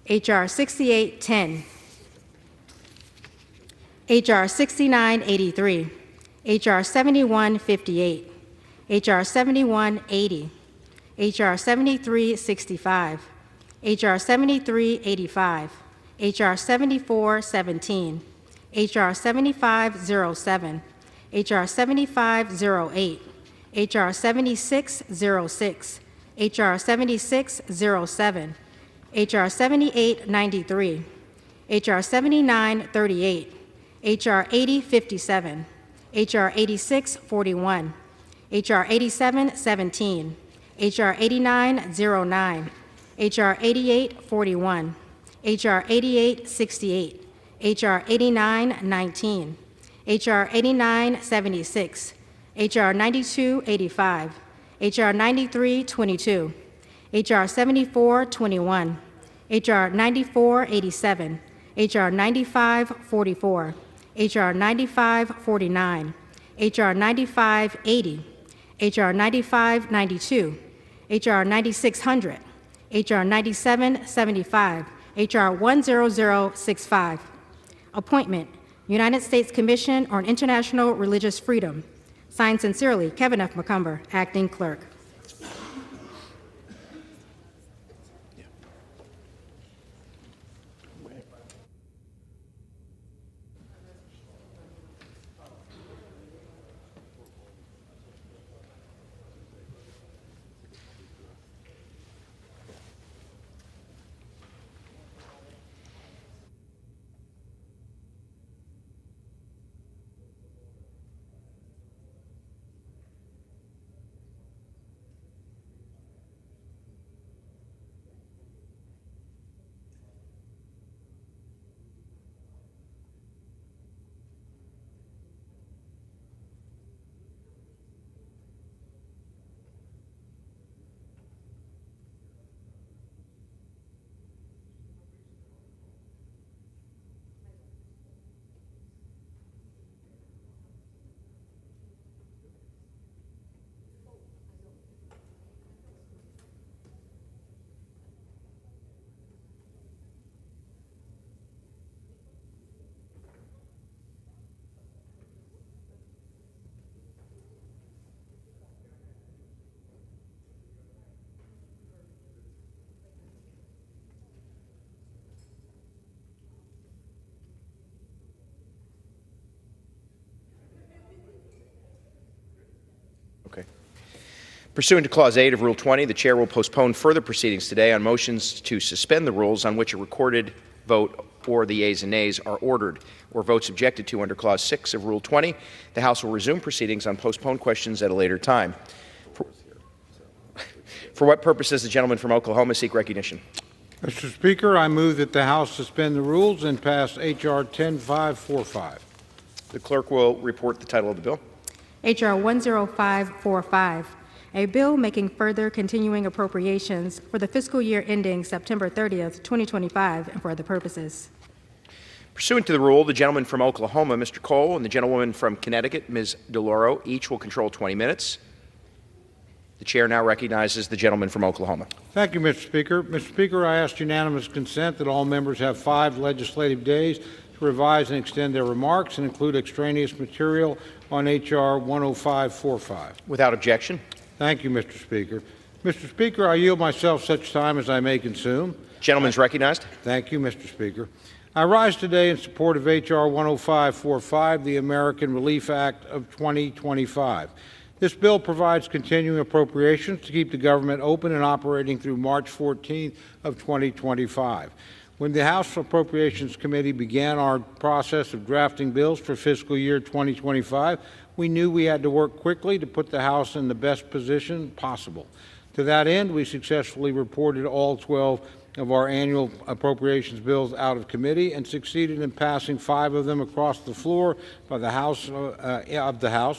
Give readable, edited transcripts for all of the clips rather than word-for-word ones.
H.R. 6810, H.R. 6983, H.R. 7158, H.R. 7180, H.R. 7365, H.R. 7385, H.R. 7417, H.R. 7507, H.R. 7508, H.R. 7606, H.R. 7607, H.R. 7893, H.R. 7938, H.R. 8057, H.R. 8641, H.R. 8717, H.R. 8909, H.R. 8841, H.R. 8868, H.R. 8919, H.R. 8976, H.R. 9285, H.R. 9322, H.R. 7421, H.R. 9487, H.R. 9544, H.R. 9549, H.R. 9580, H.R. 9592, H.R. 9600, H.R. 9775, H.R. 10065. Appointment, United States Commission on International Religious Freedom. Signed sincerely, Kevin F. McCumber, Acting Clerk. Okay. Pursuant to Clause 8 of Rule 20, the Chair will postpone further proceedings today on motions to suspend the rules on which a recorded vote or the yeas and nays are ordered, or votes objected to under Clause 6 of Rule 20. The House will resume proceedings on postponed questions at a later time. For what purpose does the gentleman from Oklahoma seek recognition? Mr. Speaker, I move that the House suspend the rules and pass H.R. 10545. The clerk will report the title of the bill. H.R. 10545, a bill making further continuing appropriations for the fiscal year ending September 30th, 2025, and for other purposes. Pursuant to the rule, the gentleman from Oklahoma, Mr. Cole, and the gentlewoman from Connecticut, Ms. DeLauro, each will control 20 minutes. The Chair now recognizes the gentleman from Oklahoma. Thank you, Mr. Speaker. Mr. Speaker, I ask unanimous consent that all members have 5 legislative days to revise and extend their remarks and include extraneous material on H.R. 10545. Without objection. Thank you, Mr. Speaker. Mr. Speaker, I yield myself such time as I may consume. Gentleman's recognized. Thank you, Mr. Speaker. I rise today in support of H.R. 10545, the American Relief Act of 2025. This bill provides continuing appropriations to keep the government open and operating through March 14th of 2025. When the House Appropriations Committee began our process of drafting bills for fiscal year 2025, we knew we had to work quickly to put the House in the best position possible. To that end, we successfully reported all 12 of our annual appropriations bills out of committee and succeeded in passing 5 of them across the floor by the House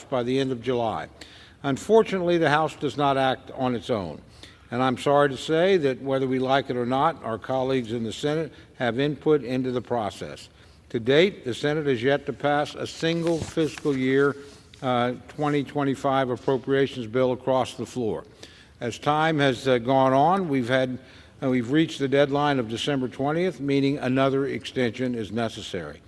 by the end of July. Unfortunately, the House does not act on its own. And I'm sorry to say that whether we like it or not, our colleagues in the Senate have input into the process. To date, the Senate has yet to pass a single fiscal year 2025 appropriations bill across the floor. As time has gone on, we've had and we've reached the deadline of December 20th, meaning another extension is necessary.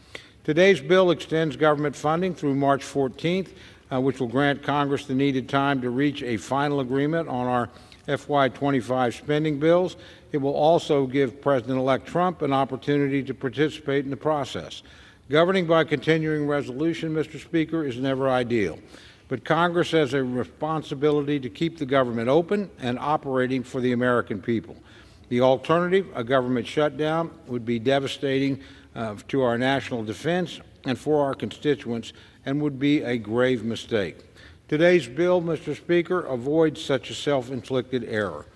Today's bill extends government funding through March 14th, which will grant Congress the needed time to reach a final agreement on our FY25 spending bills. It will also give President-elect Trump an opportunity to participate in the process. Governing by continuing resolution, Mr. Speaker, is never ideal, but Congress has a responsibility to keep the government open and operating for the American people. The alternative, a government shutdown, would be devastating to our national defense and for our constituents, and would be a grave mistake. Today's bill, Mr. Speaker, avoids such a self-inflicted error.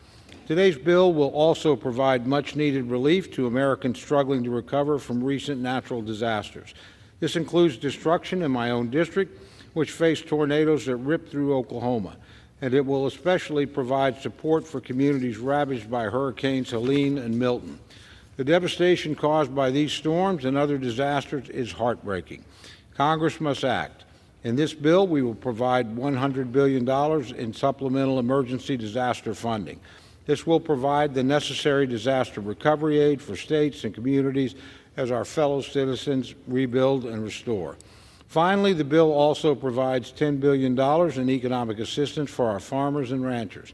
Today's bill will also provide much-needed relief to Americans struggling to recover from recent natural disasters. This includes destruction in my own district, which faced tornadoes that ripped through Oklahoma, and it will especially provide support for communities ravaged by Hurricanes Helene and Milton. The devastation caused by these storms and other disasters is heartbreaking. Congress must act. In this bill, we will provide $100 billion in supplemental emergency disaster funding. This will provide the necessary disaster recovery aid for states and communities as our fellow citizens rebuild and restore. Finally, the bill also provides $10 billion in economic assistance for our farmers and ranchers.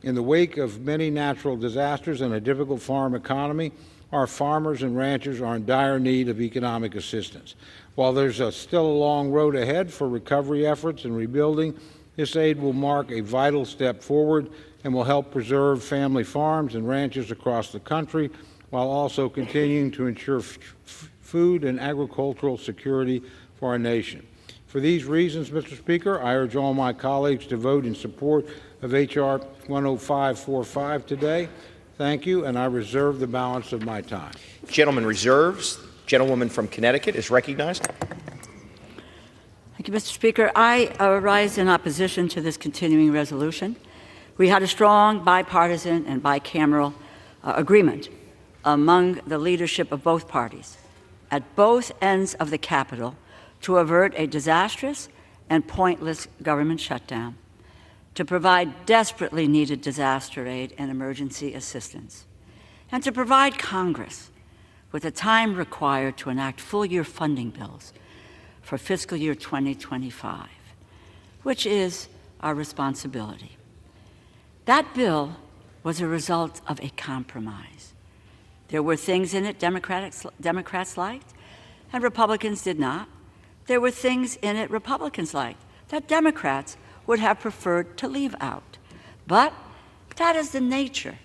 In the wake of many natural disasters and a difficult farm economy, our farmers and ranchers are in dire need of economic assistance. While there's still a long road ahead for recovery efforts and rebuilding, this aid will mark a vital step forward and will help preserve family farms and ranches across the country while also continuing to ensure food and agricultural security for our nation. For these reasons, Mr. Speaker, I urge all my colleagues to vote in support of H.R. 10545 today. Thank you, and I reserve the balance of my time. Gentleman reserves. Gentlewoman from Connecticut is recognized. Thank you, Mr. Speaker. I rise in opposition to this continuing resolution. We had a strong bipartisan and bicameral agreement among the leadership of both parties at both ends of the Capitol to avert a disastrous and pointless government shutdown, to provide desperately needed disaster aid and emergency assistance, and to provide Congress with the time required to enact full-year funding bills for fiscal year 2025, which is our responsibility. That bill was a result of a compromise. There were things in it Democrats liked and Republicans did not. There were things in it Republicans liked that Democrats would have preferred to leave out. But that is the nature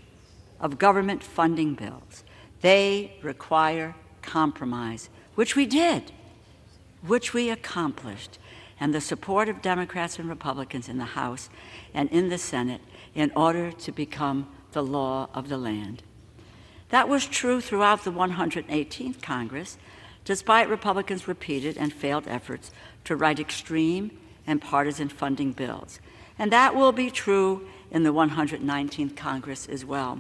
of government funding bills. They require compromise, which we did, which we accomplished, and the support of Democrats and Republicans in the House and in the Senate in order to become the law of the land. That was true throughout the 118th Congress, despite Republicans' repeated and failed efforts to write extreme and partisan funding bills. And that will be true in the 119th Congress as well.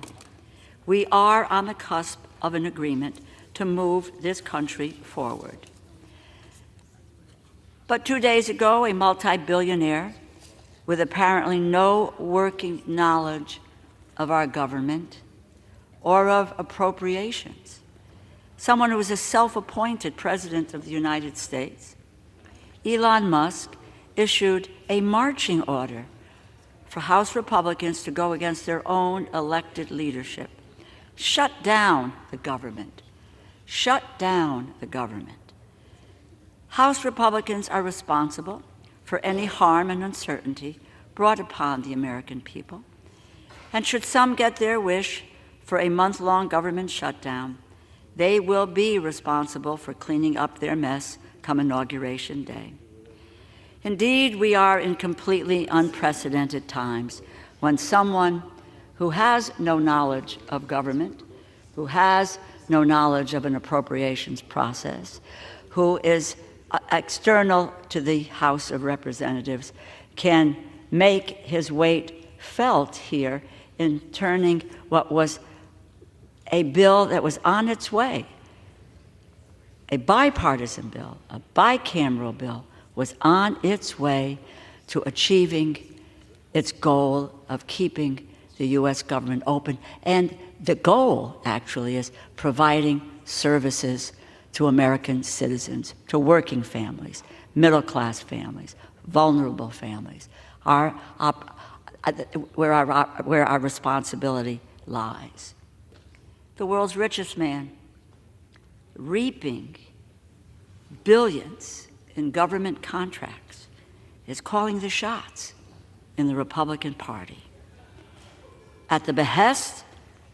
We are on the cusp of an agreement to move this country forward. But 2 days ago, a multi-billionaire with apparently no working knowledge of our government or of appropriations, someone who was a self-appointed president of the United States, Elon Musk, issued a marching order for House Republicans to go against their own elected leadership. Shut down the government. Shut down the government. House Republicans are responsible for any harm and uncertainty brought upon the American people. And should some get their wish for a month-long government shutdown, they will be responsible for cleaning up their mess come Inauguration Day. Indeed, we are in completely unprecedented times when someone who has no knowledge of government, who has no knowledge of an appropriations process, who is external to the House of Representatives, can make his weight felt here in turning what was a bill that was on its way, a bipartisan bill, a bicameral bill, was on its way to achieving its goal of keeping the U.S. government open and the goal, actually, is providing services to American citizens, to working families, middle-class families, vulnerable families, where our responsibility lies. The world's richest man, reaping billions in government contracts, is calling the shots in the Republican Party. At the behest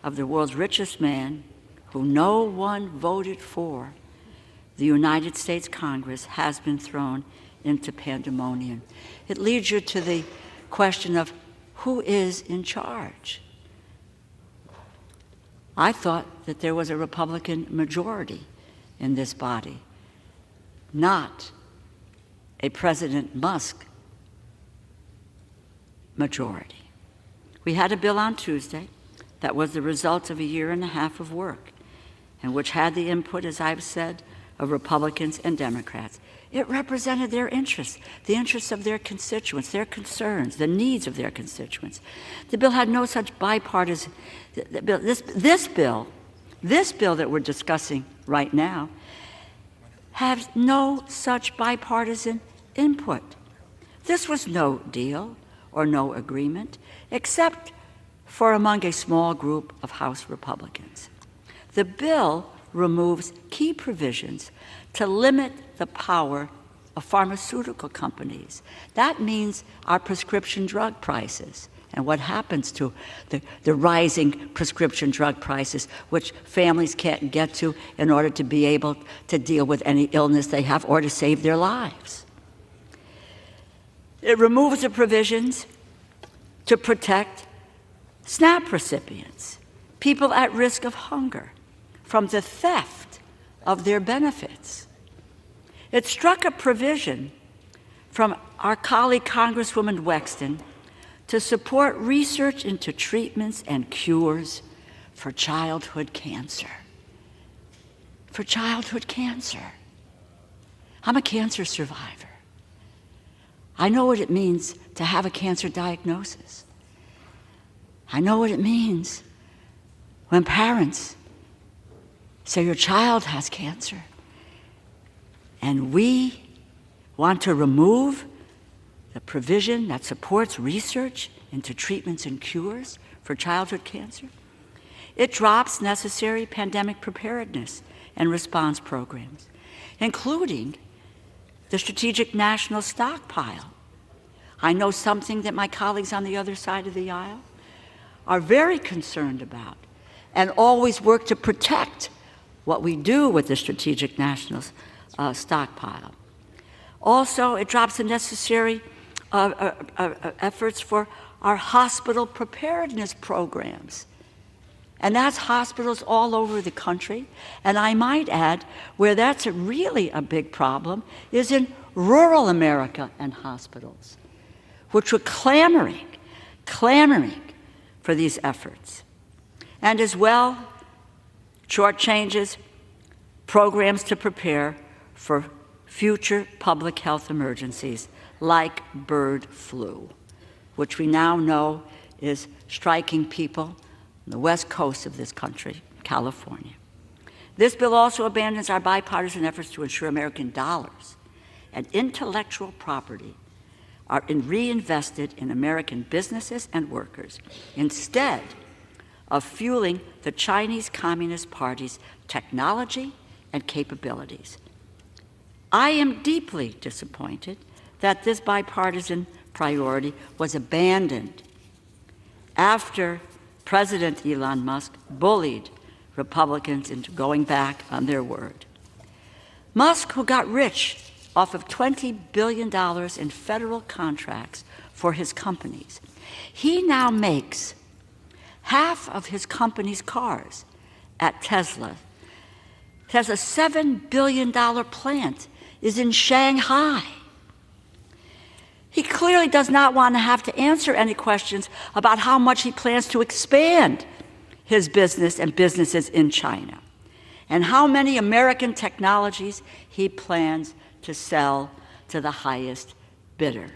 of the world's richest man, who no one voted for, the United States Congress has been thrown into pandemonium. It leads you to the question of who is in charge. I thought that there was a Republican majority in this body, not a President Musk majority. We had a bill on Tuesday that was the result of a year and a half of work, and which had the input, as I've said, of Republicans and Democrats. It represented their interests, the interests of their constituents, their concerns, the needs of their constituents. The bill had no such bipartisan. This bill that we're discussing right now has no such bipartisan input. This was no deal or no agreement, except for among a small group of House Republicans. The bill removes key provisions to limit the power of pharmaceutical companies. That means our prescription drug prices and what happens to the rising prescription drug prices, which families can't get to in order to be able to deal with any illness they have or to save their lives. It removes the provisions to protect SNAP recipients, people at risk of hunger, from the theft of their benefits. It struck a provision from our colleague Congresswoman Wexton to support research into treatments and cures for childhood cancer. For childhood cancer. I'm a cancer survivor. I know what it means to have a cancer diagnosis. I know what it means when parents say your child has cancer. And we want to remove the provision that supports research into treatments and cures for childhood cancer. It drops necessary pandemic preparedness and response programs, including the Strategic National Stockpile. I know something that my colleagues on the other side of the aisle are very concerned about and always work to protect what we do with the Strategic National Stockpile. Also, it drops the necessary efforts for our hospital preparedness programs. And that's hospitals all over the country. And I might add, where that's really a big problem is in rural America and hospitals, which were clamoring for these efforts. And as well, shortchanges programs to prepare for future public health emergencies like bird flu, which we now know is striking people on the west coast of this country, California. This bill also abandons our bipartisan efforts to ensure American dollars and intellectual property are reinvested in American businesses and workers instead of fueling the Chinese Communist Party's technology and capabilities. I am deeply disappointed that this bipartisan priority was abandoned after President Elon Musk bullied Republicans into going back on their word. Musk, who got rich off of $20 billion in federal contracts for his companies, he now makes half of his company's cars at Tesla. Tesla's $7 billion plant is in Shanghai. He clearly does not want to have to answer any questions about how much he plans to expand his business and businesses in China, and how many American technologies he plans to sell to the highest bidder.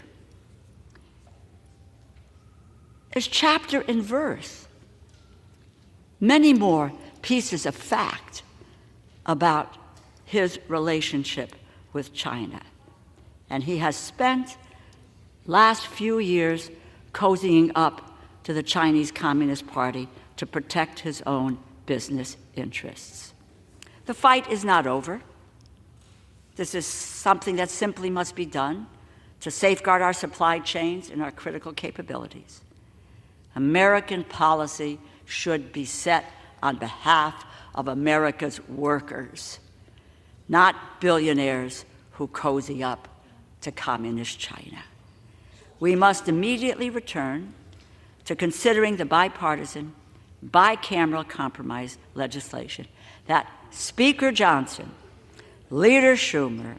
It's chapter and verse many more pieces of fact about his relationship with China. And he has spent last few years cozying up to the Chinese Communist Party to protect his own business interests. The fight is not over. This is something that simply must be done to safeguard our supply chains and our critical capabilities. American policy should be set on behalf of America's workers, not billionaires who cozy up to communist China. We must immediately return to considering the bipartisan, bicameral compromise legislation that Speaker Johnson, Leader Schumer,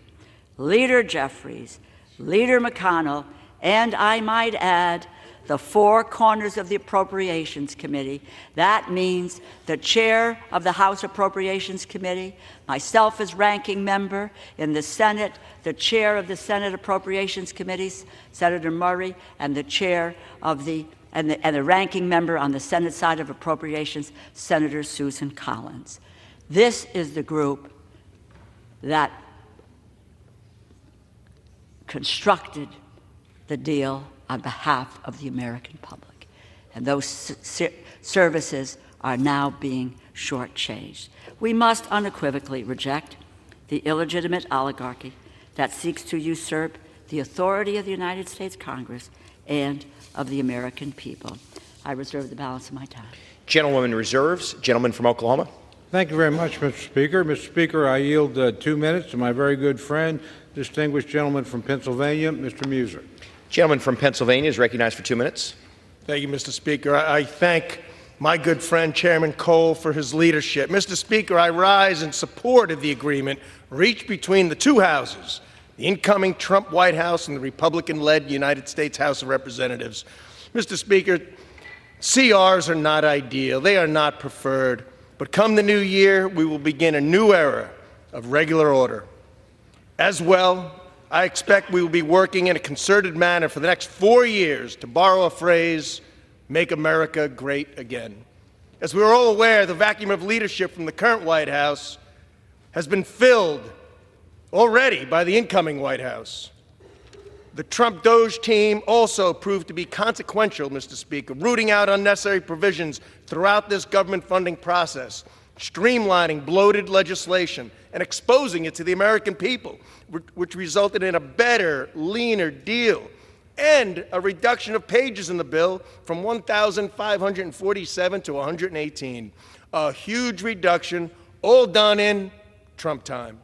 Leader Jeffries, Leader McConnell, and I might add, the four corners of the Appropriations Committee. That means the chair of the House Appropriations Committee, myself as ranking member in the Senate, the chair of the Senate Appropriations Committee, Senator Murray, and the chair of the ranking member on the Senate side of Appropriations, Senator Susan Collins. This is the group that constructed the deal on behalf of the American public. And those services are now being shortchanged. We must unequivocally reject the illegitimate oligarchy that seeks to usurp the authority of the United States Congress and of the American people. I reserve the balance of my time. Gentlewoman reserves. Gentleman from Oklahoma. Thank you very much, Mr. Speaker. Mr. Speaker, I yield 2 minutes to my very good friend, distinguished gentleman from Pennsylvania, Mr. Meuser. Gentleman from Pennsylvania is recognized for 2 minutes. Thank you, Mr. Speaker. I thank my good friend, Chairman Cole, for his leadership. Mr. Speaker, I rise in support of the agreement reached between the two houses, the incoming Trump White House and the Republican-led United States House of Representatives. Mr. Speaker, CRs are not ideal. They are not preferred. But come the new year, we will begin a new era of regular order. As well, I expect we will be working in a concerted manner for the next 4 years, to borrow a phrase, make America great again. As we are all aware, the vacuum of leadership from the current White House has been filled already by the incoming White House. The Trump Doge team also proved to be consequential, Mr. Speaker, rooting out unnecessary provisions throughout this government funding process, streamlining bloated legislation, and exposing it to the American people, which resulted in a better, leaner deal and a reduction of pages in the bill from 1,547 to 118. A huge reduction, all done in Trump time.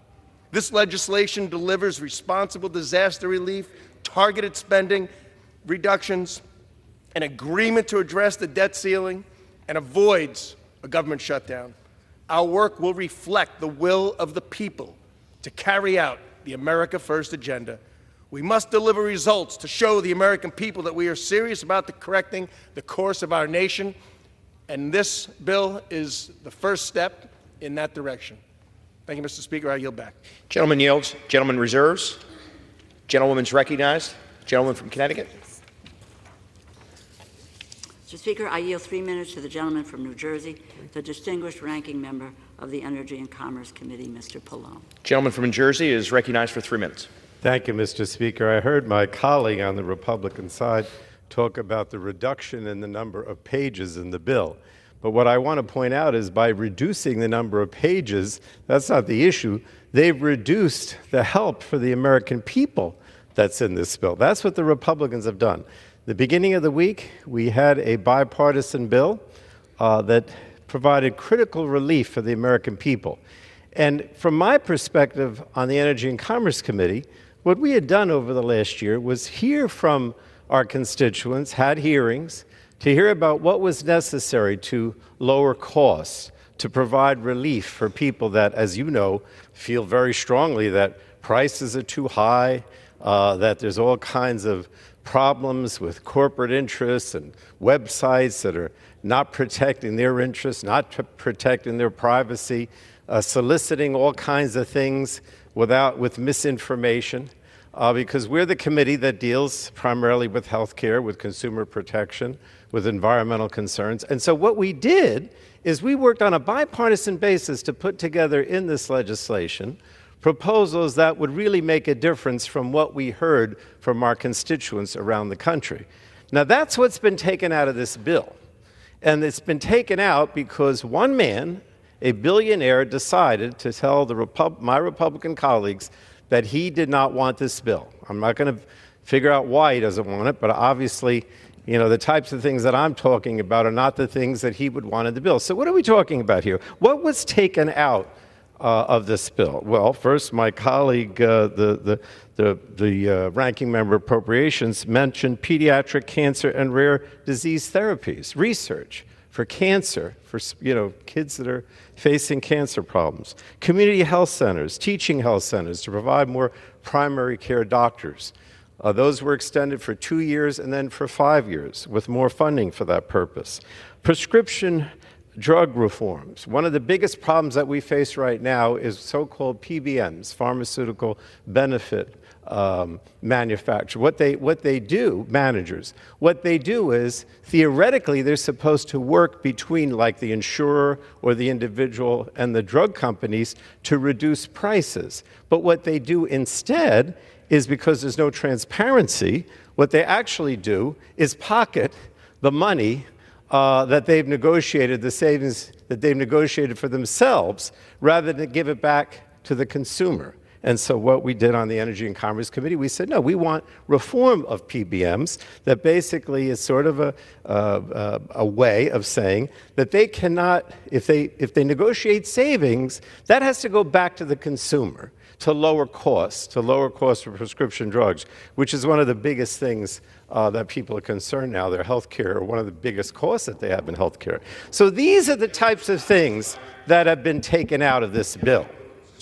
This legislation delivers responsible disaster relief, targeted spending reductions, an agreement to address the debt ceiling, and avoids a government shutdown. Our work will reflect the will of the people to carry out the America First agenda. We must deliver results to show the American people that we are serious about correcting the course of our nation, and this bill is the first step in that direction. Thank you, Mr. Speaker. I yield back. Gentleman yields. Gentleman reserves. Gentlewoman's recognized. Gentleman from Connecticut. Mr. Speaker, I yield 3 minutes to the gentleman from New Jersey, the distinguished ranking member of the Energy and Commerce Committee, Mr. Pallone. Gentleman from New Jersey is recognized for 3 minutes. Thank you, Mr. Speaker. I heard my colleague on the Republican side talk about the reduction in the number of pages in the bill. But what I want to point out is by reducing the number of pages, that's not the issue. They've reduced the help for the American people that's in this bill. That's what the Republicans have done. The beginning of the week, we had a bipartisan bill that provided critical relief for the American people. And from my perspective on the Energy and Commerce Committee, what we had done over the last year was hear from our constituents, had hearings, to hear about what was necessary to lower costs, to provide relief for people that, as you know, feel very strongly that prices are too high, that there's all kinds of problems with corporate interests and websites that are not protecting their interests, not protecting their privacy, soliciting all kinds of things with misinformation, because we're the committee that deals primarily with health care, with consumer protection, with environmental concerns. And so what we did is we worked on a bipartisan basis to put together in this legislation proposals that would really make a difference from what we heard from our constituents around the country. Now, that's what's been taken out of this bill. And it's been taken out because one man, a billionaire, decided to tell my Republican colleagues that he did not want this bill. I'm not going to figure out why he doesn't want it, but obviously, the types of things that I'm talking about are not the things that he would want in the bill. So what are we talking about here? What was taken out of this bill? Well, first, my colleague, the ranking member appropriations, mentioned pediatric cancer and rare disease therapies, research for cancer, for kids that are facing cancer problems, community health centers, teaching health centers to provide more primary care doctors. Those were extended for 2 years and then for 5 years with more funding for that purpose. Prescription drug reforms. One of the biggest problems that we face right now is so-called PBMs, pharmaceutical benefit manufacturers. What they do, managers, what they do is, theoretically, they're supposed to work between, like, the insurer or the individual and the drug companies to reduce prices. But what they do instead is, because there's no transparency, what they actually do is pocket the money that they've negotiated, the savings that they've negotiated for themselves, rather than give it back to the consumer. And so what we did on the Energy and Commerce Committee, we said, no, we want reform of PBMs that basically is sort of a way of saying that they cannot, if they negotiate savings, that has to go back to the consumer to lower costs for prescription drugs, which is one of the biggest things that people are concerned now. Their health care, one of the biggest costs that they have in health care. So these are the types of things that have been taken out of this bill.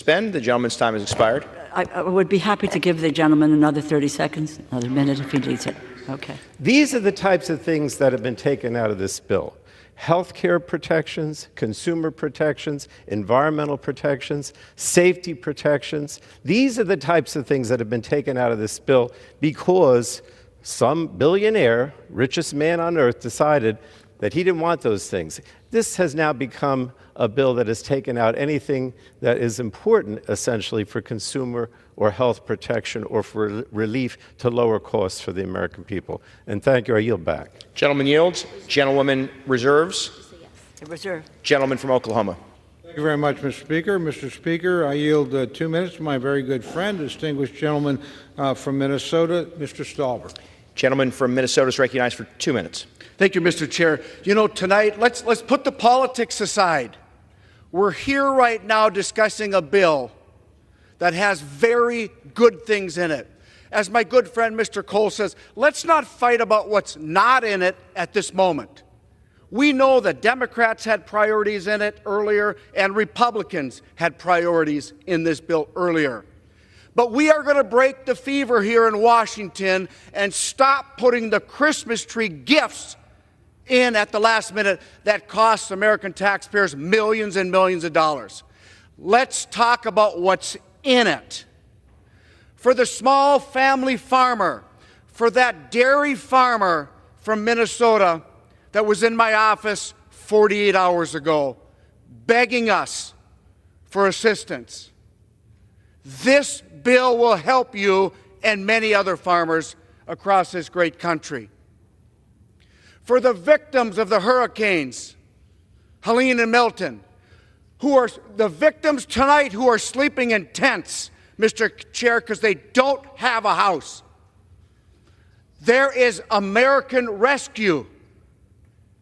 The gentleman's time has expired. I would be happy to give the gentleman another 30 seconds, another minute if he needs it. Okay. These are the types of things that have been taken out of this bill. Health care protections, consumer protections, environmental protections, safety protections. These are the types of things that have been taken out of this bill because some billionaire, richest man on earth, decided that he didn't want those things. This has now become a bill that has taken out anything that is important, essentially, for consumer or health protection or for relief to lower costs for the American people. And thank you. I yield back. Gentleman yields. Gentlewoman reserves. Reserve. Gentleman from Oklahoma. Thank you very much, Mr. Speaker. Mr. Speaker, I yield 2 minutes to my very good friend, distinguished gentleman from Minnesota, Mr. Stauber. Gentleman from Minnesota is recognized for 2 minutes. Thank you, Mr. Chair. Tonight, let's put the politics aside. We're here right now discussing a bill that has very good things in it. As my good friend Mr. Cole says, let's not fight about what's not in it at this moment. We know that Democrats had priorities in it earlier and Republicans had priorities in this bill earlier. But we are going to break the fever here in Washington and stop putting the Christmas tree gifts in at the last minute that costs American taxpayers millions and millions of dollars. Let's talk about what's in it. For the small family farmer, for that dairy farmer from Minnesota that was in my office 48 hours ago, begging us for assistance. This bill will help you and many other farmers across this great country. For the victims of the hurricanes, Helene and Milton, who are the victims tonight who are sleeping in tents, Mr. Chair, because they don't have a house. There is American Rescue.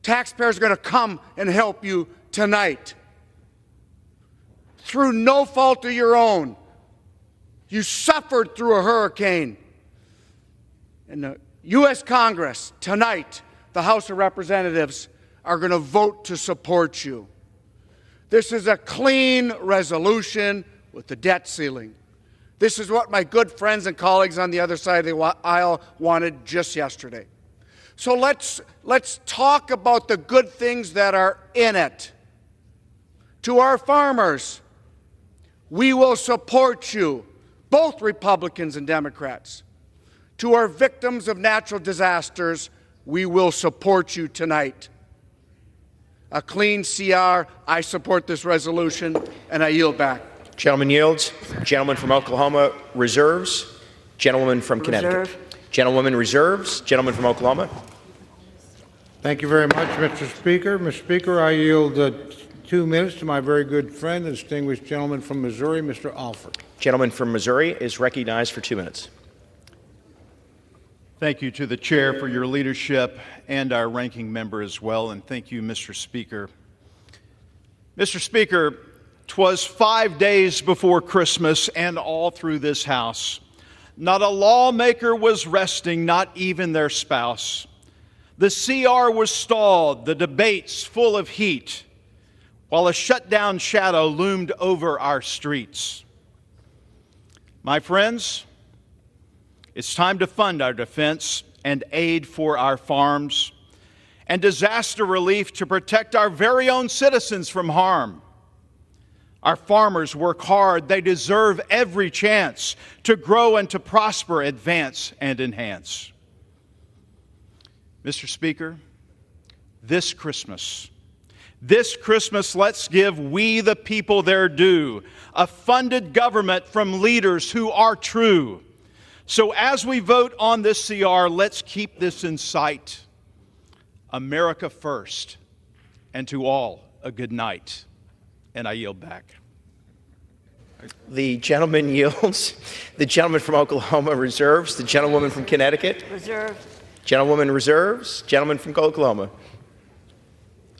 Taxpayers are going to come and help you tonight. Through no fault of your own. You suffered through a hurricane. And the U.S. Congress, tonight, the House of Representatives, are going to vote to support you. This is a clean resolution with the debt ceiling. This is what my good friends and colleagues on the other side of the aisle wanted just yesterday. So let's talk about the good things that are in it. To our farmers, we will support you, both Republicans and Democrats. To our victims of natural disasters, we will support you tonight. A clean CR, I support this resolution, and I yield back. Gentleman yields. Gentleman from Oklahoma reserves. Gentleman from Connecticut. Gentlewoman reserves. Gentleman from Oklahoma. Thank you very much, Mr. Speaker. Mr. Speaker, I yield 2 minutes to my very good friend, the distinguished gentleman from Missouri, Mr. Alford. Gentleman from Missouri is recognized for 2 minutes. Thank you to the chair for your leadership and our ranking member as well, and thank you, Mr. Speaker. Mr. Speaker, 'twas 5 days before Christmas, and all through this House, not a lawmaker was resting, not even their spouse. The CR was stalled, the debates full of heat, while a shutdown shadow loomed over our streets. My friends, it's time to fund our defense and aid for our farms and disaster relief to protect our very own citizens from harm. Our farmers work hard. They deserve every chance to grow and to prosper, advance, and enhance. Mr. Speaker, this Christmas, let's give we the people their due, a funded government from leaders who are true. So as we vote on this CR, let's keep this in sight. America first, and to all, a good night. And I yield back. The gentleman yields. The gentleman from Oklahoma reserves. The gentlewoman from Connecticut. Reserve. Gentlewoman reserves. Gentleman from Oklahoma.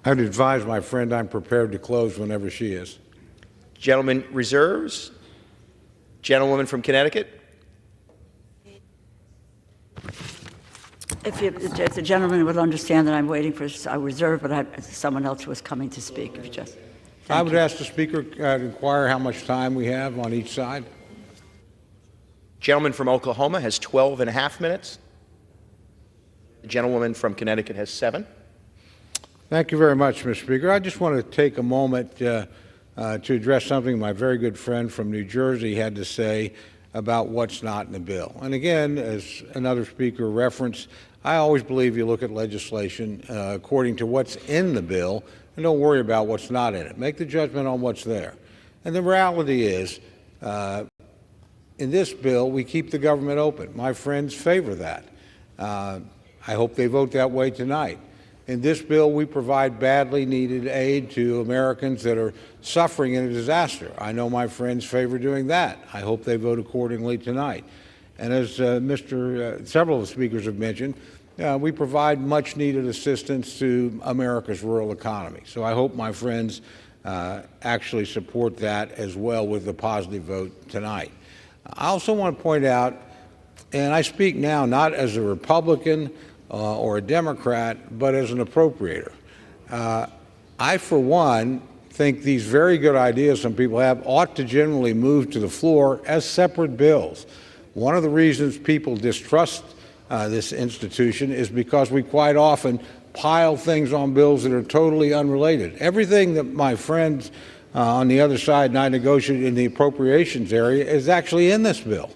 I would advise my friend I'm prepared to close whenever she is. Gentleman reserves. Gentlewoman from Connecticut. If the gentleman would understand that I'm waiting for a reserve, but someone else was coming to speak. If you just, I would ask the Speaker to inquire how much time we have on each side. Gentleman from Oklahoma has 12 and a half minutes. The gentlewoman from Connecticut has 7. Thank you very much, Mr. Speaker. I just want to take a moment to address something my very good friend from New Jersey had to say about what's not in the bill. And again, as another speaker referenced, I always believe you look at legislation according to what's in the bill and don't worry about what's not in it. Make the judgment on what's there. And the reality is, in this bill, we keep the government open. My friends favor that. I hope they vote that way tonight. In this bill, we provide badly needed aid to Americans that are suffering in a disaster. I know my friends favor doing that. I hope they vote accordingly tonight. And as several of the speakers have mentioned, we provide much needed assistance to America's rural economy. So I hope my friends actually support that as well with a positive vote tonight. I also want to point out, and I speak now not as a Republican or a Democrat, but as an appropriator. I, for one, think these very good ideas some people have ought to generally move to the floor as separate bills. One of the reasons people distrust this institution is because we quite often pile things on bills that are totally unrelated. Everything that my friends on the other side and I negotiated in the appropriations area is actually in this bill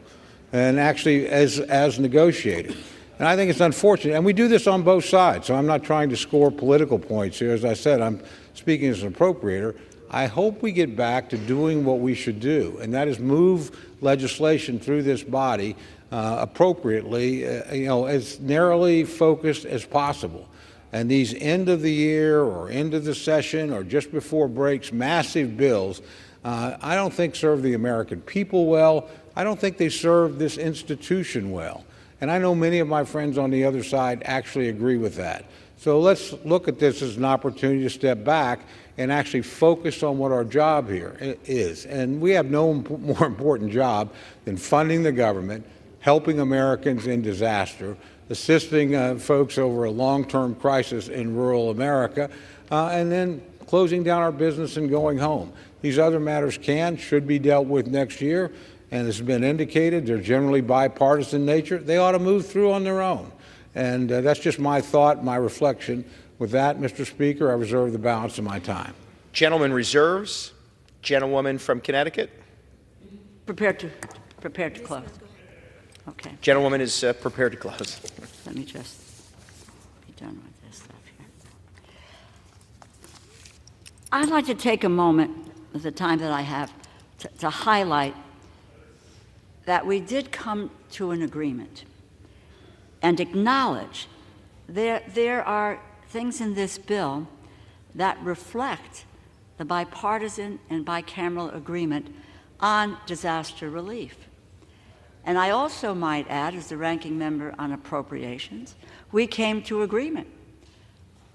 and actually as negotiated. And I think it's unfortunate. And we do this on both sides, so I'm not trying to score political points here. As I said, I'm speaking as an appropriator. I hope we get back to doing what we should do, and that is move legislation through this body appropriately, as narrowly focused as possible. And these end of the year or end of the session or just before breaks, massive bills, I don't think serve the American people well. I don't think they serve this institution well. And I know many of my friends on the other side actually agree with that. So let's look at this as an opportunity to step back and actually focus on what our job here is. And we have no more important job than funding the government, helping Americans in disaster, assisting folks over a long-term crisis in rural America, and then closing down our business and going home. These other matters should be dealt with next year. And as has been indicated, they're generally bipartisan nature. They ought to move through on their own. And that's just my thought, my reflection. With that, Mr. Speaker, I reserve the balance of my time. Gentleman reserves. Gentlewoman from Connecticut. Prepared to close. Okay. Gentlewoman is prepared to close. Let me just. done with this stuff here. I'd like to take a moment, with the time that I have, to highlight that we did come to an agreement and acknowledge there are things in this bill that reflect the bipartisan and bicameral agreement on disaster relief. And I also might add, as the ranking member on appropriations, we came to agreement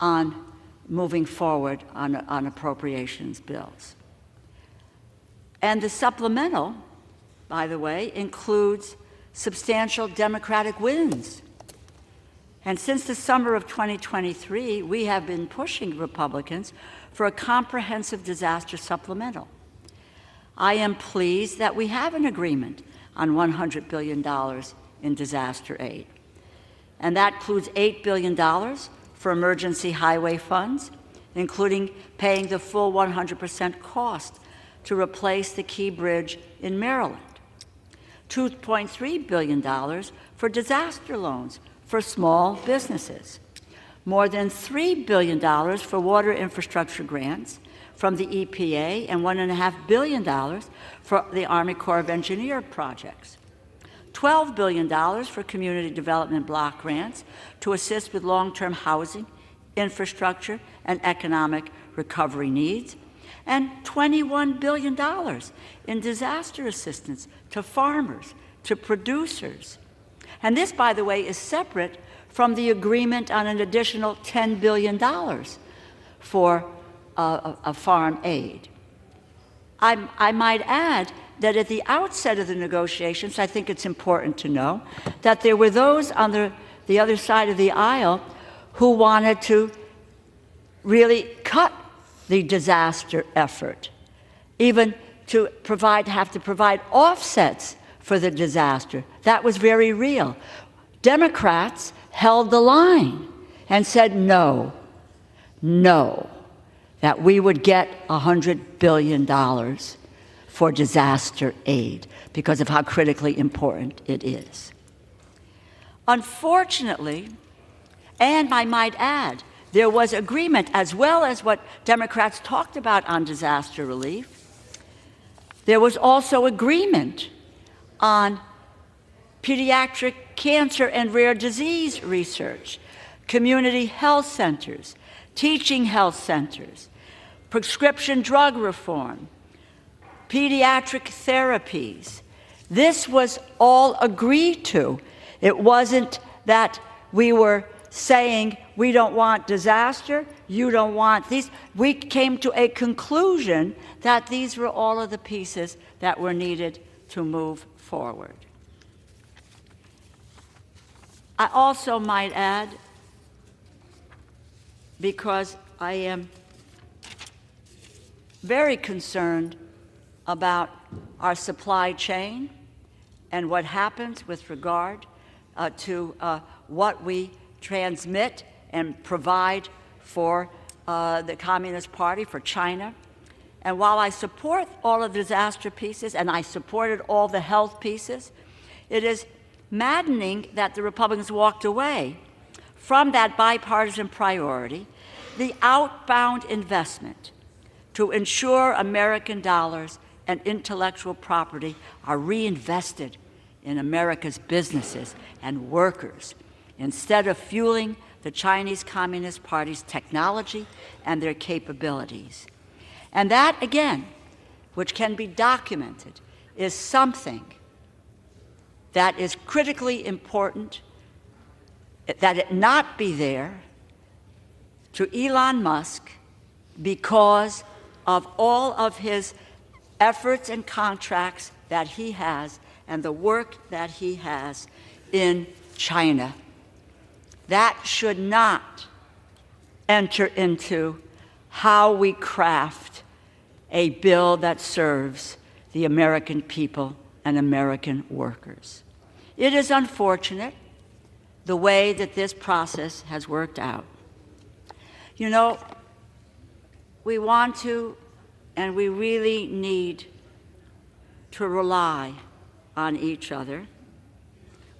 on moving forward on appropriations bills. And the supplemental, by the way, includes substantial Democratic wins. And since the summer of 2023, we have been pushing Republicans for a comprehensive disaster supplemental. I am pleased that we have an agreement on $100 billion in disaster aid. And that includes $8 billion for emergency highway funds, including paying the full 100% cost to replace the Key Bridge in Maryland. $2.3 billion for disaster loans for small businesses. More than $3 billion for water infrastructure grants from the EPA, and $1.5 billion for the Army Corps of Engineers projects. $12 billion for community development block grants to assist with long-term housing, infrastructure, and economic recovery needs, and $21 billion in disaster assistance to farmers, to producers. And this, by the way, is separate from the agreement on an additional $10 billion for farm aid. I might add that at the outset of the negotiations, I think it's important to know that there were those on the other side of the aisle who wanted to really cut the disaster effort, even to have to provide offsets for the disaster. That was very real. Democrats held the line and said no, that we would get $100 billion for disaster aid because of how critically important it is. Unfortunately, and I might add, there was agreement, as well as what Democrats talked about on disaster relief, there was also agreement on pediatric cancer and rare disease research, community health centers, teaching health centers, prescription drug reform, pediatric therapies. This was all agreed to. It wasn't that we were saying we don't want disaster, you don't want these. We came to a conclusion that these were all of the pieces that were needed to move forward. I also might add, because I am very concerned about our supply chain and what happens with regard to what we transmit and provide for the Communist Party, for China. And while I support all of the disaster pieces, and I supported all the health pieces, it is maddening that the Republicans walked away from that bipartisan priority, the outbound investment to ensure American dollars and intellectual property are reinvested in America's businesses and workers, instead of fueling the Chinese Communist Party's technology and their capabilities. And that, again, which can be documented, is something that is critically important, that it not be there to Elon Musk because of all of his efforts and contracts that he has and the work that he has in China. That should not enter into how we craft a bill that serves the American people and American workers. It is unfortunate the way that this process has worked out. You know, we want to, and we really need to rely on each other.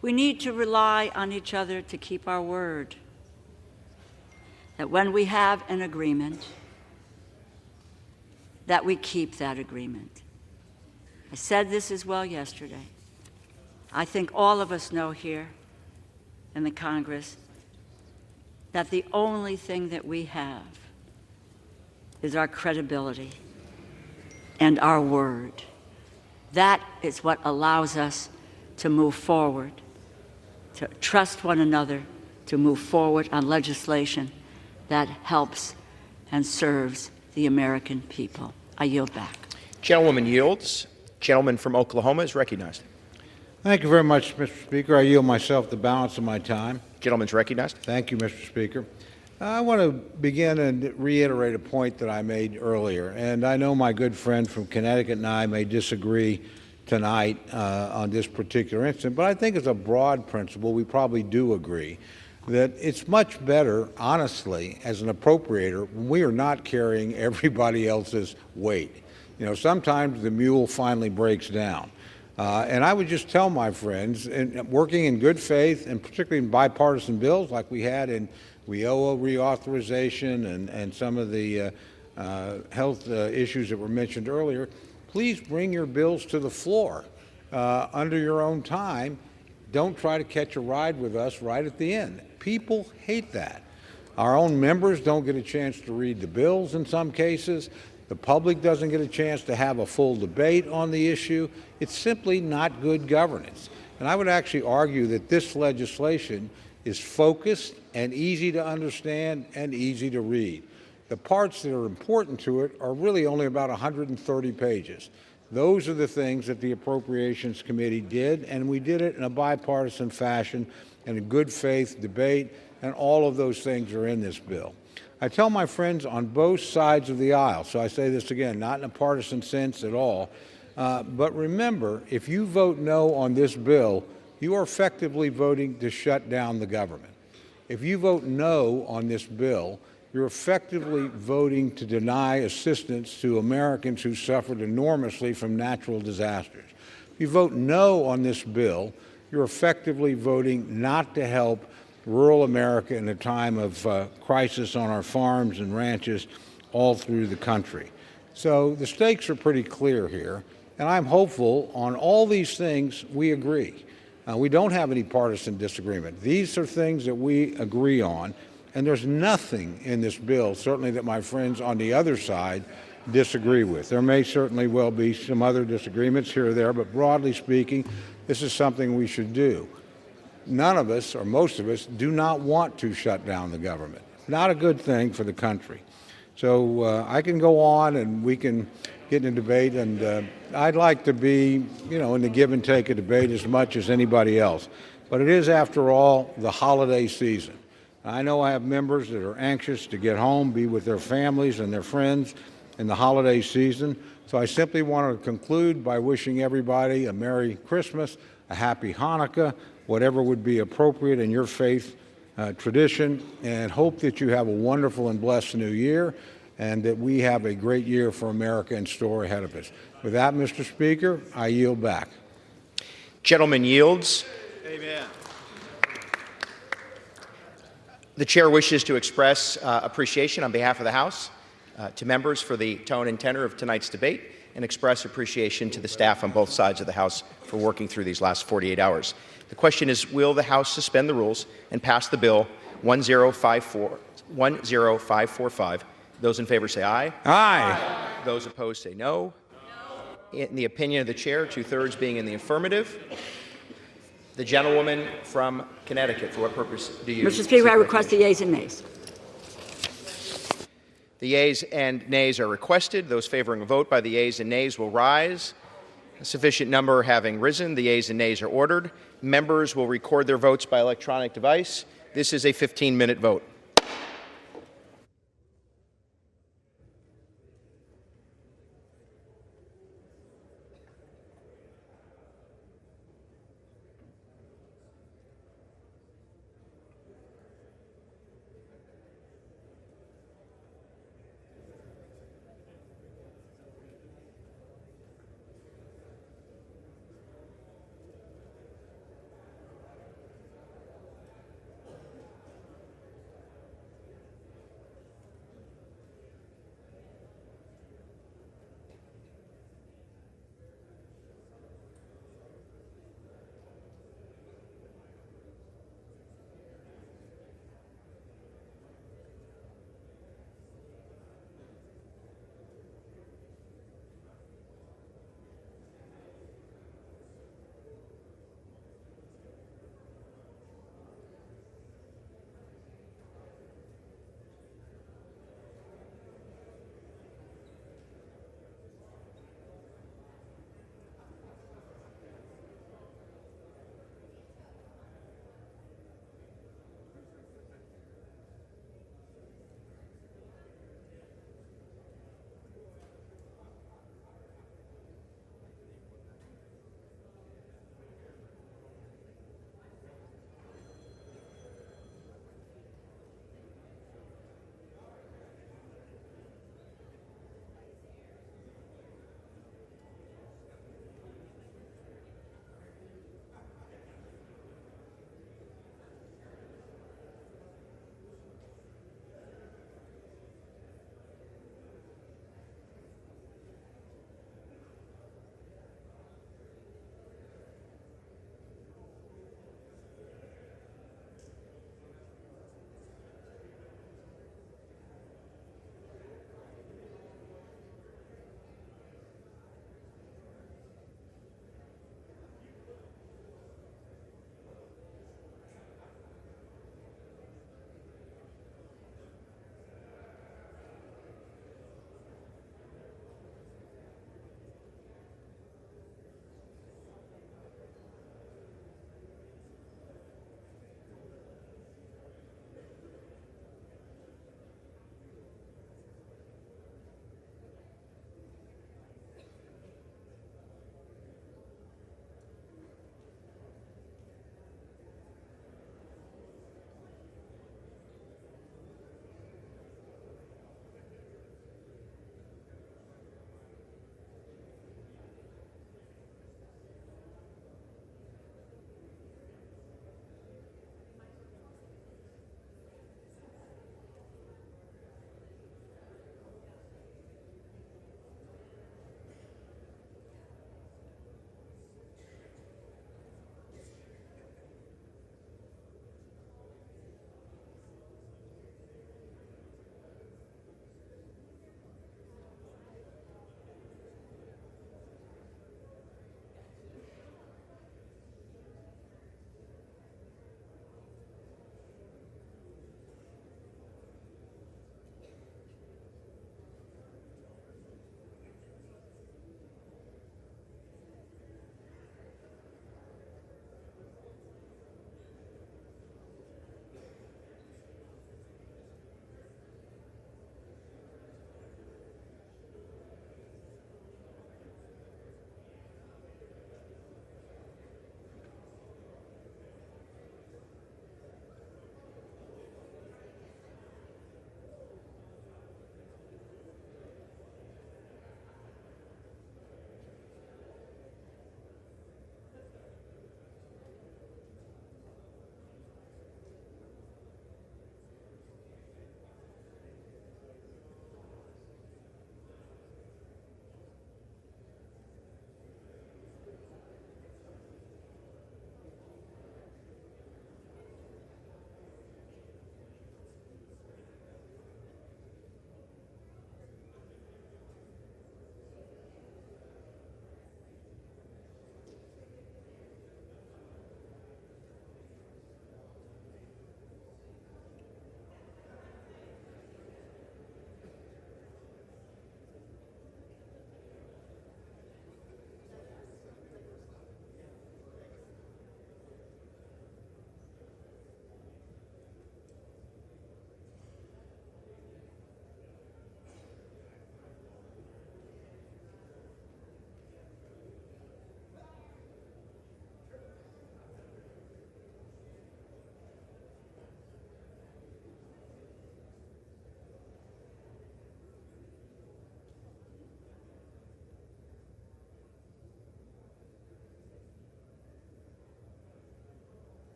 We need to rely on each other to keep our word. that when we have an agreement, that we keep that agreement. I said this as well yesterday. I think all of us know here in the Congress that the only thing that we have is our credibility and our word. That is what allows us to move forward, to trust one another, to move forward on legislation that helps and serves the American people. I yield back. Gentlewoman yields. Gentleman from Oklahoma is recognized. Thank you very much, Mr. Speaker. I yield myself the balance of my time. Gentleman's recognized. Thank you, Mr. Speaker. I want to begin and reiterate a point that I made earlier. And I know my good friend from Connecticut and I may disagree tonight on this particular incident, but I think as a broad principle, we probably do agree that it's much better, honestly, as an appropriator, when we are not carrying everybody else's weight. You know, sometimes the mule finally breaks down. And I would just tell my friends, working in good faith, and particularly in bipartisan bills like we had in WIOA reauthorization and some of the health issues that were mentioned earlier, please bring your bills to the floor under your own time. Don't try to catch a ride with us right at the end. People hate that. Our own members don't get a chance to read the bills in some cases. The public doesn't get a chance to have a full debate on the issue. It's simply not good governance. And I would actually argue that this legislation is focused and easy to understand and easy to read. The parts that are important to it are really only about 130 pages. Those are the things that the Appropriations Committee did, and we did it in a bipartisan fashion and a good faith debate, and all of those things are in this bill. I tell my friends on both sides of the aisle, so I say this again, not in a partisan sense at all, but remember, if you vote no on this bill, you are effectively voting to shut down the government. If you vote no on this bill, you're effectively voting to deny assistance to Americans who suffered enormously from natural disasters. If you vote no on this bill, you're effectively voting not to help rural America in a time of crisis on our farms and ranches all through the country. So the stakes are pretty clear here, and I'm hopeful on all these things we agree. We don't have any partisan disagreement. These are things that we agree on, and there's nothing in this bill, certainly that my friends on the other side disagree with. There may certainly well be some other disagreements here or there, but broadly speaking, this is something we should do. None of us, or most of us, do not want to shut down the government. Not a good thing for the country. So I can go on and we can get in a debate, and I'd like to be, in the give and take of debate as much as anybody else. But it is, after all, the holiday season. I know I have members that are anxious to get home, be with their families and their friends in the holiday season. So I simply want to conclude by wishing everybody a Merry Christmas, a Happy Hanukkah, whatever would be appropriate in your faith tradition, and hope that you have a wonderful and blessed new year, and that we have a great year for America in store ahead of us. With that, Mr. Speaker, I yield back. Gentleman yields. Amen. The chair wishes to express appreciation on behalf of the House to members for the tone and tenor of tonight's debate, and express appreciation to the staff on both sides of the House for working through these last 48 hours. The question is, will the House suspend the rules and pass the bill 10545? Those in favor say aye. Aye. Those opposed say no. In the opinion of the chair, 2/3 being in the affirmative. The gentlewoman from Connecticut, for what purpose do you? Mr. Speaker, I request the yeas and nays. The yeas and nays are requested. Those favoring a vote by the yeas and nays will rise. A sufficient number having risen, the yeas and nays are ordered. Members will record their votes by electronic device. This is a 15-minute vote.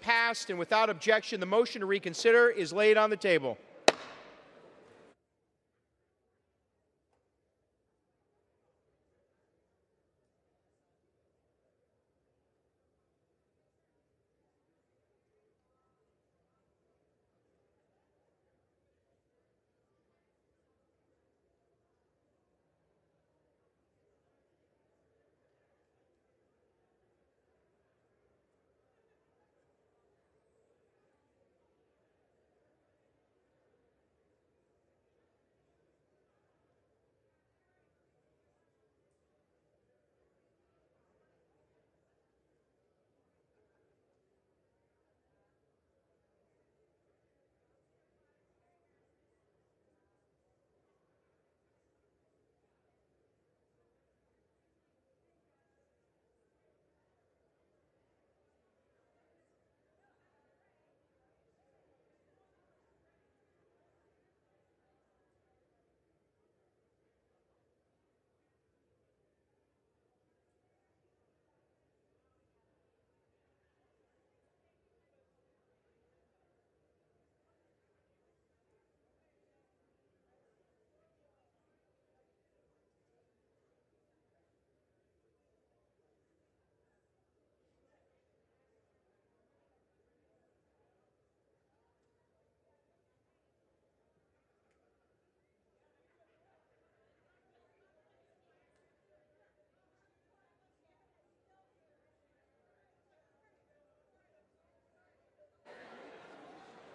passed, and without objection, the motion to reconsider is laid on the table.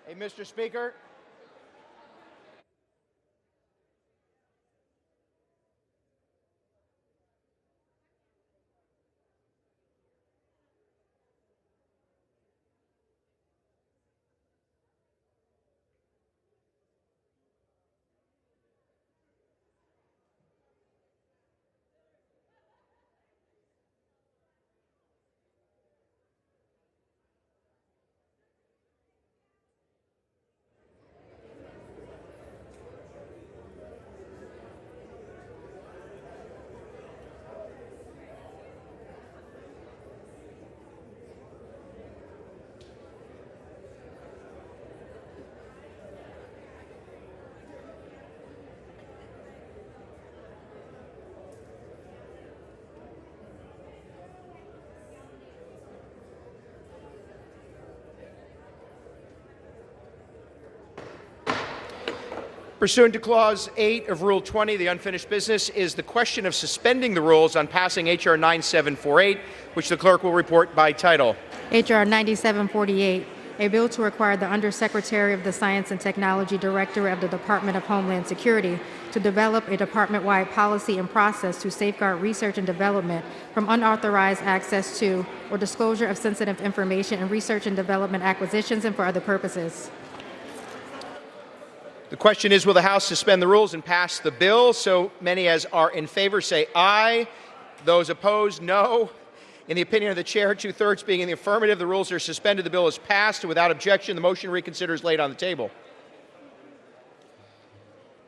Hey, Mr. Speaker. Pursuant to Clause 8 of Rule 20, the unfinished business is the question of suspending the rules on passing H.R. 9748, which the clerk will report by title. H.R. 9748, a bill to require the Undersecretary of the Science and Technology Director of the Department of Homeland Security to develop a department-wide policy and process to safeguard research and development from unauthorized access to or disclosure of sensitive information in research and development acquisitions and for other purposes. The question is, will the House suspend the rules and pass the bill? So many as are in favor say aye. Those opposed, no. In the opinion of the chair, 2/3 being in the affirmative, the rules are suspended. The bill is passed. And without objection, the motion to reconsider is laid on the table.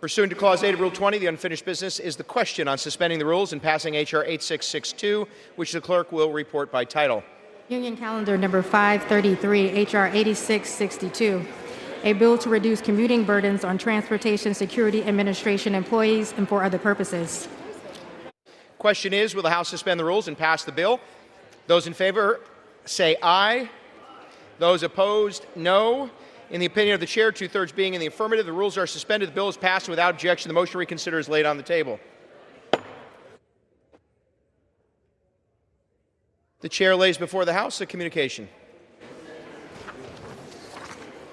Pursuant to Clause 8 of Rule 20, the unfinished business is the question on suspending the rules and passing H.R. 8662, which the clerk will report by title. Union Calendar Number 533, H.R. 8662. A bill to reduce commuting burdens on Transportation Security Administration employees and for other purposes. Question is, will the House suspend the rules and pass the bill? Those in favor say aye. Those opposed, no. In the opinion of the chair, 2/3 being in the affirmative, the rules are suspended. The bill is passed, and without objection, the motion to reconsider is laid on the table. The chair lays before the House a communication.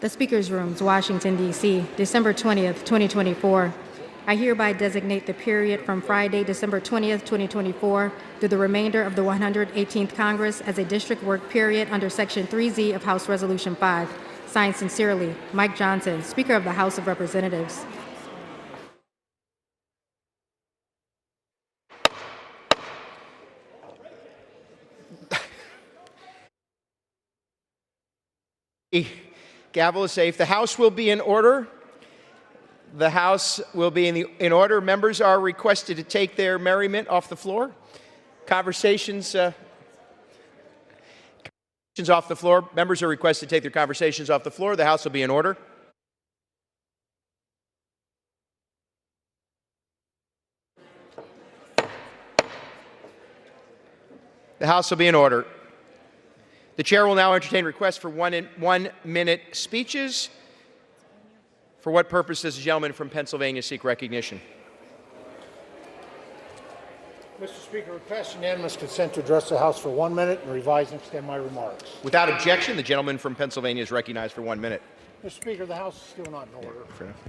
The Speaker's Rooms, Washington, D.C., December 20th, 2024. I hereby designate the period from Friday, December 20th, 2024, through the remainder of the 118th Congress as a district work period under Section 3Z of House Resolution 5. Signed sincerely, Mike Johnson, Speaker of the House of Representatives. Gavel is safe. The House will be in order. The House will be in order. Members are requested to take their merriment off the floor. Conversations Off the floor. Members are requested to take their conversations off the floor. The House will be in order. The House will be in order. The Chair will now entertain requests for one-minute speeches. For what purpose does the gentleman from Pennsylvania seek recognition? Mr. Speaker, request unanimous consent to address the House for 1 minute and revise and extend my remarks. Without objection, the gentleman from Pennsylvania is recognized for 1 minute. Mr. Speaker, the House is still not in order. Fair enough.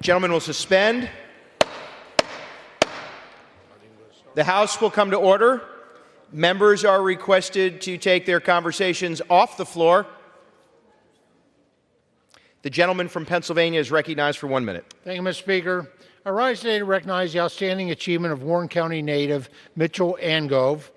Gentleman will suspend. The House will come to order. Members are requested to take their conversations off the floor. The gentleman from Pennsylvania is recognized for 1 minute. Thank you, Mr. Speaker. I rise today to recognize the outstanding achievement of Warren County native Mitchell Angove.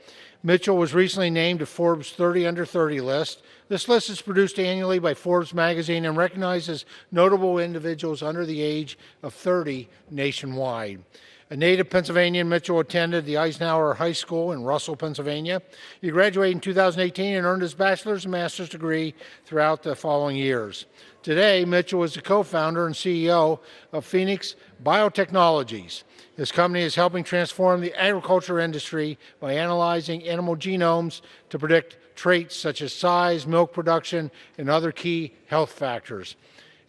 Mitchell was recently named to Forbes 30 Under 30 list. This list is produced annually by Forbes magazine and recognizes notable individuals under the age of 30 nationwide. A native Pennsylvanian, Mitchell attended the Eisenhower High School in Russell, Pennsylvania. He graduated in 2018 and earned his bachelor's and master's degree throughout the following years. Today, Mitchell is the co-founder and CEO of Phoenix Biotechnologies. This company is helping transform the agriculture industry by analyzing animal genomes to predict traits such as size, milk production, and other key health factors.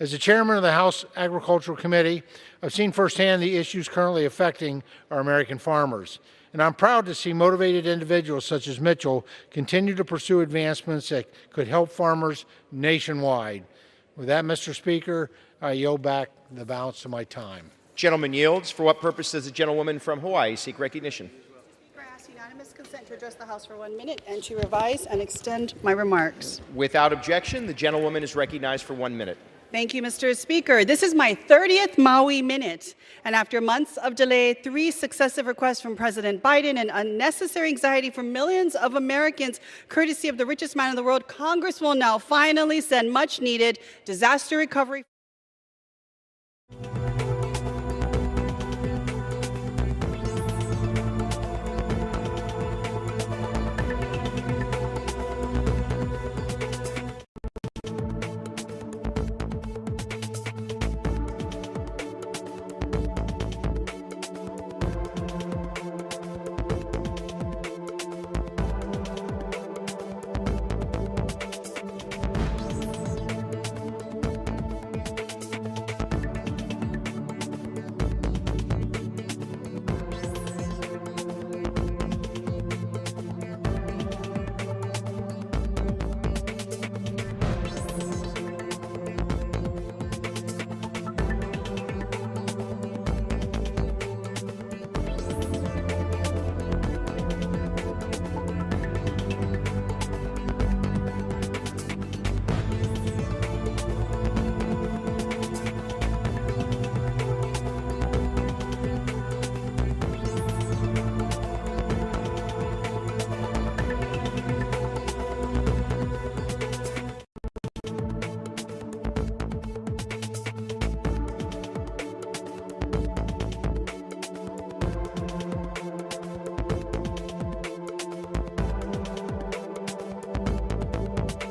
As the chairman of the House Agricultural Committee, I've seen firsthand the issues currently affecting our American farmers. And I'm proud to see motivated individuals such as Mitchell continue to pursue advancements that could help farmers nationwide. With that, Mr. Speaker, I yield back the balance of my time. Gentleman yields. For what purpose does the gentlewoman from Hawaii seek recognition? I ask unanimous consent to address the House for 1 minute and to revise and extend my remarks. Without objection, the gentlewoman is recognized for 1 minute. Thank you, Mr. Speaker. This is my 30th Maui Minute, and after months of delay, 3 successive requests from President Biden, and unnecessary anxiety for millions of Americans, courtesy of the richest man in the world, Congress will now finally send much-needed disaster recovery